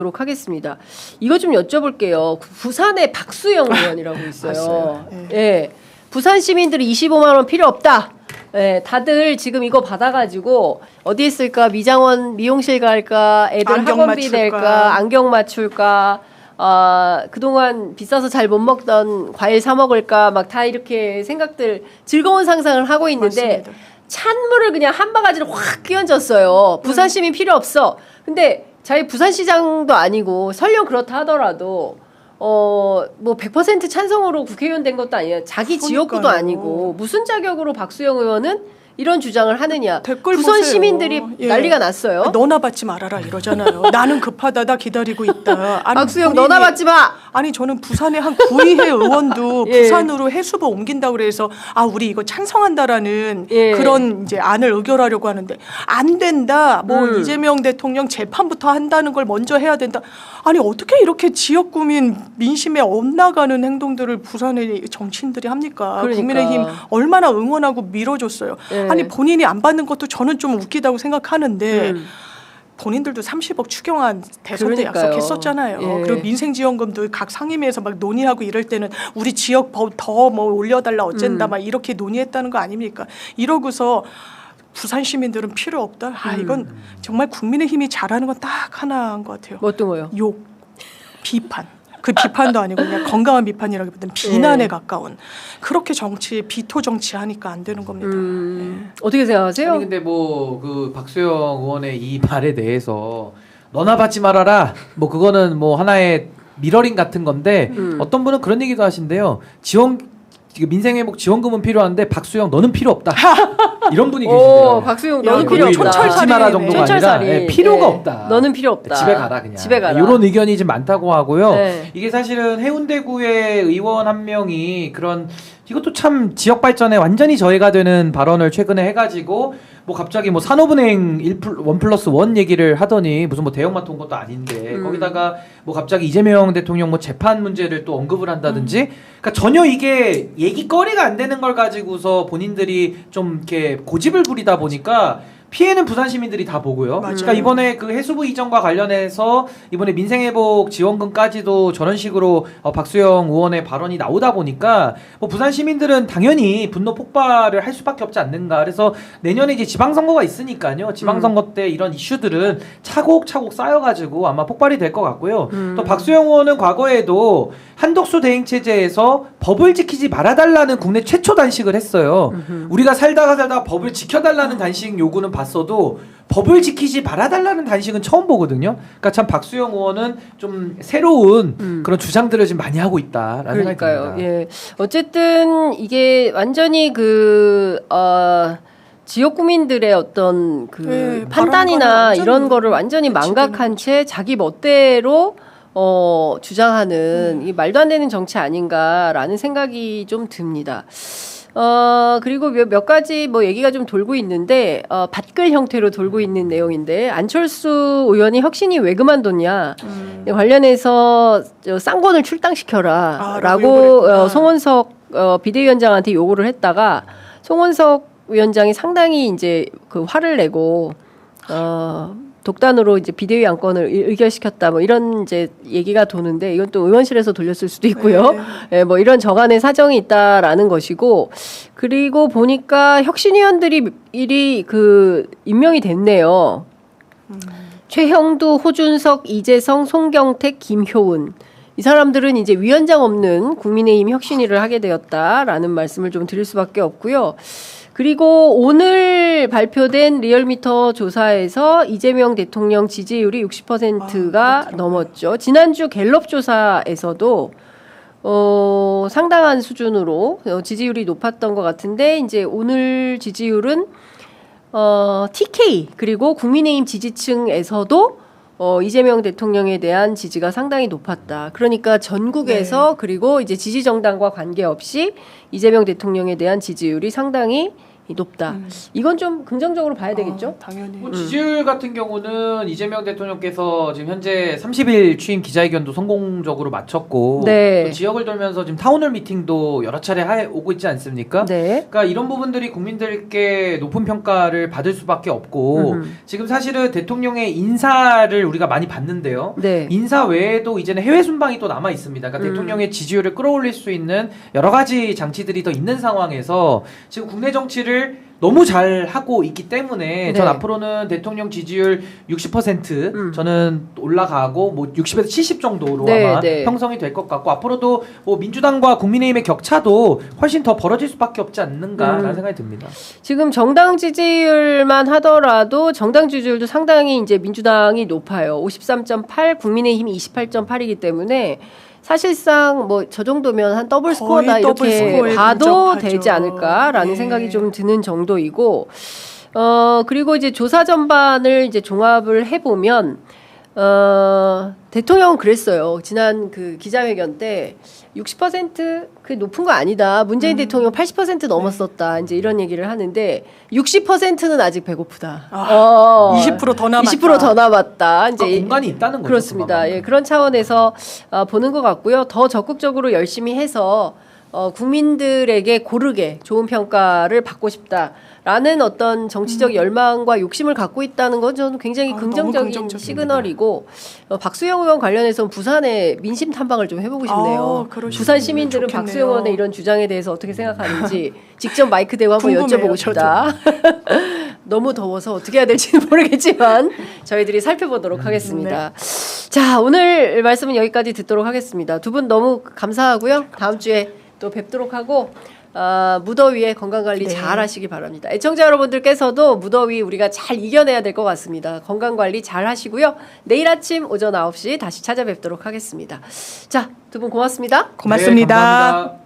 하겠습니다. 이거 좀 여쭤볼게요. 부산에 박수영 의원이라고 있어요. 예. 부산 시민들이 25만 원 필요 없다. 예, 다들 지금 이거 받아가지고 어디에 쓸까? 미장원 미용실 갈까? 애들 학원비 낼까? 안경 맞출까? 그동안 비싸서 잘 못 먹던 과일 사 먹을까? 막 다 이렇게 생각들 즐거운 상상을 하고 있는데 맞습니다. 찬물을 그냥 한 바가지로 확 끼얹었어요. 부산 시민 필요 없어. 근데 자기 부산시장도 아니고 설령 그렇다 하더라도 뭐 100% 찬성으로 국회의원 된 것도 아니에요. 자기 그러니까요. 지역구도 아니고 무슨 자격으로 박수영 의원은 이런 주장을 하느냐. 댓글 부산 보세요. 시민들이 난리가 났어요. 너나 받지 말아라 이러잖아요. 나는 급하다. 나 기다리고 있다. 아니, 박수영 너나 받지 마. 아니 저는 부산의 한 구의회 의원도 부산으로 해수부 옮긴다고 그래서 우리 이거 찬성한다라는 그런 이제 안을 의결하려고 하는데 안 된다. 뭐 이재명 대통령 재판부터 한다는 걸 먼저 해야 된다. 아니 어떻게 이렇게 지역구민 민심에 엇나가는 행동들을 부산의 정치인들이 합니까? 그러니까. 국민의힘 얼마나 응원하고 밀어줬어요. 아니 본인이 안 받는 것도 저는 좀 웃기다고 생각하는데 본인들도 30억 추경안 대선 때 약속했었잖아요. 그리고 민생지원금도 각 상임위에서 막 논의하고 이럴 때는 우리 지역 더 뭐 올려달라 어쩐다 막 이렇게 논의했다는 거 아닙니까? 이러고서 부산 시민들은 필요 없다. 이건 정말 국민의힘이 잘하는 건 딱 하나인 것 같아요. 어떤 거요? 욕, 비판. 그 비판도 아니고 그냥 건강한 비판이라기보다는 비난에 가까운 그렇게 비토 정치 하니까 안 되는 겁니다. 어떻게 생각하세요? 아니 근데 뭐 그 박수영 의원의 이 말에 대해서 너나 받지 말아라. 뭐 그거는 뭐 하나의 미러링 같은 건데 어떤 분은 그런 얘기도 하신대요. 민생회복 지원금은 필요한데 박수영 너는 필요 없다. 이런 분이 계시대요. 박수영 너는 필요 없다. 촌철살이 정도가 아니라 필요가 없다. 너는 필요 없다. 집에 가라 그냥. 집에 가라. 이런 의견이 좀 많다고 하고요. 이게 사실은 해운대구의 의원 한 명이 이것도 참 지역 발전에 완전히 저해가 되는 발언을 최근에 해가지고 뭐 갑자기 뭐 산업은행 1+1 얘기를 하더니 무슨 뭐 대형마트 온 것도 아닌데 거기다가 뭐 갑자기 이재명 대통령 뭐 재판 문제를 또 언급을 한다든지 그러니까 전혀 이게 얘기거리가 안 되는 걸 가지고서 본인들이 좀 이렇게 고집을 부리다 보니까 피해는 부산 시민들이 다 보고요. 그러니까 이번에 그 해수부 이전과 관련해서 이번에 민생회복 지원금까지도 저런 식으로 박수영 의원의 발언이 나오다 보니까 뭐 부산 시민들은 당연히 분노 폭발을 할 수밖에 없지 않는가. 그래서 내년에 이제 지방선거가 있으니까요. 지방선거 때 이런 이슈들은 차곡차곡 쌓여가지고 아마 폭발이 될 것 같고요. 또 박수영 의원은 과거에도 한독수 대행체제에서 법을 지키지 말아달라는 국내 최초 단식을 했어요. 우리가 살다가 법을 지켜달라는 단식 요구는 봤어도 법을 지키지 말아달라는 단식은 처음 보거든요. 그러니까 참 박수영 의원은 좀 새로운 그런 주장들을 지금 많이 하고 있다라는 생각이 듭니다. 예. 어쨌든 이게 완전히 지역구민들의 어떤 판단이나 이런 거를 완전히 망각한 채 자기 멋대로 주장하는 이 말도 안 되는 정치 아닌가라는 생각이 좀 듭니다. 그리고 몇 가지 뭐 얘기가 좀 돌고 있는데, 밭글 형태로 돌고 있는 내용인데, 안철수 의원이 혁신이 왜 그만뒀냐, 관련해서 쌍권을 출당시켜라, 라고, 송원석, 비대위원장한테 요구를 했다가, 송원석 위원장이 상당히 이제 화를 내고, 독단으로 이제 비대위 안건을 의결시켰다 뭐 이런 이제 얘기가 도는데 이건 또 의원실에서 돌렸을 수도 있고요. 뭐 이런 저간의 사정이 있다라는 것이고 그리고 보니까 혁신위원들이 임명이 됐네요. 최형두, 호준석, 이재성, 송경택, 김효은 이 사람들은 이제 위원장 없는 국민의힘 혁신위를 하게 되었다라는 말씀을 좀 드릴 수밖에 없고요. 그리고 오늘 발표된 리얼미터 조사에서 이재명 대통령 지지율이 60%가 넘었죠. 지난주 갤럽 조사에서도 상당한 수준으로 지지율이 높았던 것 같은데 이제 오늘 지지율은 TK 그리고 국민의힘 지지층에서도 이재명 대통령에 대한 지지가 상당히 높았다. 그러니까 전국에서 그리고 이제 지지정당과 관계없이 이재명 대통령에 대한 지지율이 상당히 높다. 이건 좀 긍정적으로 봐야 되겠죠? 당연히. 뭐 지지율 같은 경우는 이재명 대통령께서 지금 현재 30일 취임 기자회견도 성공적으로 마쳤고 네. 또 지역을 돌면서 지금 타운홀 미팅도 여러 차례 오고 있지 않습니까? 네. 그러니까 이런 부분들이 국민들께 높은 평가를 받을 수밖에 없고 지금 사실은 대통령의 인사를 우리가 많이 봤는데요. 네. 인사 외에도 이제는 해외 순방이 또 남아 있습니다. 그러니까 대통령의 지지율을 끌어올릴 수 있는 여러 가지 장치들이 더 있는 상황에서 지금 국내 정치를 너무 잘 하고 있기 때문에 네. 전 앞으로는 대통령 지지율 60% 저는 올라가고 뭐 60에서 70 정도로 네, 아마 네. 형성이 될 것 같고 앞으로도 뭐 민주당과 국민의힘의 격차도 훨씬 더 벌어질 수밖에 없지 않는가라는 생각이 듭니다. 지금 정당 지지율만 하더라도 정당 지지율도 상당히 이제 민주당이 높아요. 53.8, 국민의힘이 28.8이기 때문에 사실상 뭐 저 정도면 한 더블 스코어다 더블 이렇게 스코어에 봐도 근접하죠. 되지 않을까라는 네. 생각이 좀 드는 정도이고 그리고 이제 조사 전반을 이제 종합을 해보면 대통령은 그랬어요. 지난 그 기자회견 때 60% 그게 높은 거 아니다. 문재인 대통령 80% 넘었었다. 이제 이런 얘기를 하는데 60%는 아직 배고프다. 20% 더 남았다. 20% 더 남았다. 이제 그러니까 공간이 있다는 거죠. 그렇습니다. 그만큼. 예, 그런 차원에서 보는 것 같고요. 더 적극적으로 열심히 해서 국민들에게 고르게 좋은 평가를 받고 싶다라는 어떤 정치적 열망과 욕심을 갖고 있다는 건 저는 굉장히 너무 긍정적인 긍정적입니다. 시그널이고 박수영 의원 관련해서는 부산에 민심 탐방을 좀 해보고 싶네요. 그러시군요. 부산 시민들은 좋겠네요. 박수영 의원의 이런 주장에 대해서 어떻게 생각하는지 직접 마이크 대고 한번 궁금해요, 여쭤보고 싶다. 너무 더워서 어떻게 해야 될지는 모르겠지만 저희들이 살펴보도록 하겠습니다. 자, 오늘 말씀은 여기까지 듣도록 하겠습니다. 두 분 너무 감사하고요. 다음 주에 또 뵙도록 하고 무더위에 건강관리 잘 하시기 바랍니다. 애청자 여러분들께서도 무더위 우리가 잘 이겨내야 될 것 같습니다. 건강관리 잘 하시고요. 내일 아침 오전 9시 다시 찾아뵙도록 하겠습니다. 자, 두 분 고맙습니다. 고맙습니다. 네, 감사합니다.